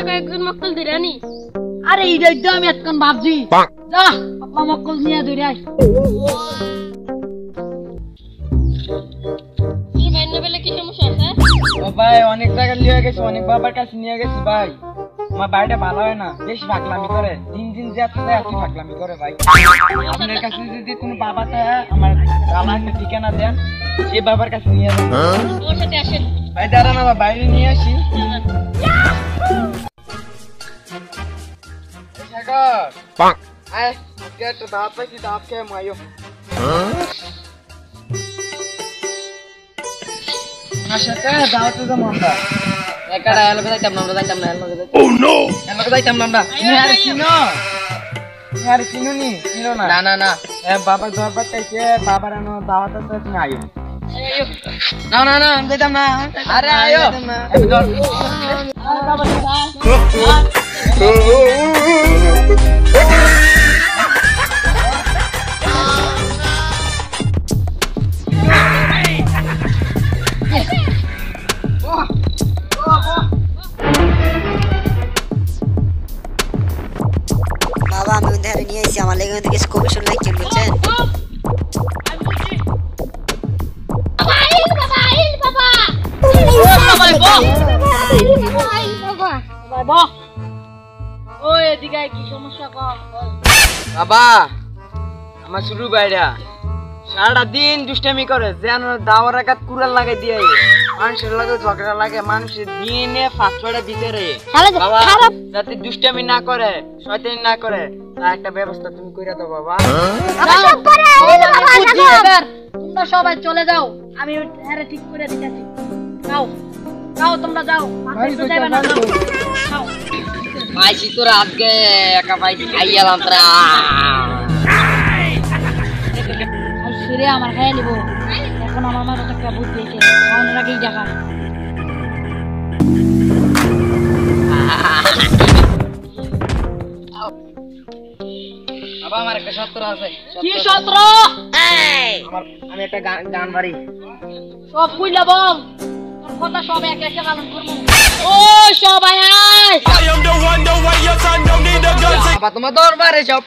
কয়েকজন মক্কল দিরানি আরে এইটাই তো আমি এতক্ষণ ভাবছি যা আপা মক্কল নিয়ে ধরে আস এই ভাই নেবেলে কি সমস্যা আছে ও ভাই অনেক জায়গা নিয়ে গেছি অনেক বাবার কাছে নিয়ে গেছি ভাই আমার বাড়িটা ভালো হয় না বেশ ফাকলামি করে দিন যাচ্ছে এত ফাকলামি করে ভাই আপনার কাছে যদি কোনো বাবা থাকে আমার গালা একটা ঠিকানা দেন সেই বাবার কাছে নিয়ে যান ওর সাথে আসেন ভাই দাঁড়ান আমার বাইরে নিয়ে আসি সাগর আয় আজকে একটা দাঁত পাইছি দাঁত খেয়ে মাইও আমার সাথে দাওয়াতে যাবো আমরা একারা এলাকা যাইতাম না আমরা যাইতাম না এলাকা যাইতাম না আমরা আর চিনো আর চিনো নি চিনো না না না না বাবার দরবার চাইছে বাবার আনো দাওয়াত আছে তুমি আইও না না না আমি যাইতাম না আরে আইও বাবা বাবা আমি ওদের নিয়ে এসেছি আমার লেগে ওদের কিছু কমিশন লাগছে বুঝছেন ওই এদিকে কি সমস্যা বাবা আমার শুরু বাইরা সারা দিন দুষ্টামি করে যেন দাওয়ার আঘাত কুড়াল লাগাই দিয়ে মানুষের লাগে ঝগড়া লাগে মানুষের দিনে 5-6টা ভিতরে বাবা যাতে দুষ্টামি না করে শয়তানি না করে তা একটা ব্যবস্থা তুমি কইরা দাও বাবা তোমরা সবাই চলে যাও আমি আরে ঠিক করে দিতেছি যাও যাও তোমরা যাও যাবে না যাও পাইছি তোরা আজকে একা পাইছি খাইয়ালাম তোরা সিরে আমার খাইয়া নিব এখন আমার মাথা একটা বুদ্ধি হয়েছে খাওয়ানোর আগেই দেখা বাবা আমার একটা সত্র আছে কি সত্র আমি একটা গান বাড়ি সব কইলা বল তোর কথা সব এক এক পালন করব ও সবাই আয় বাবা তোমার দরবারে সব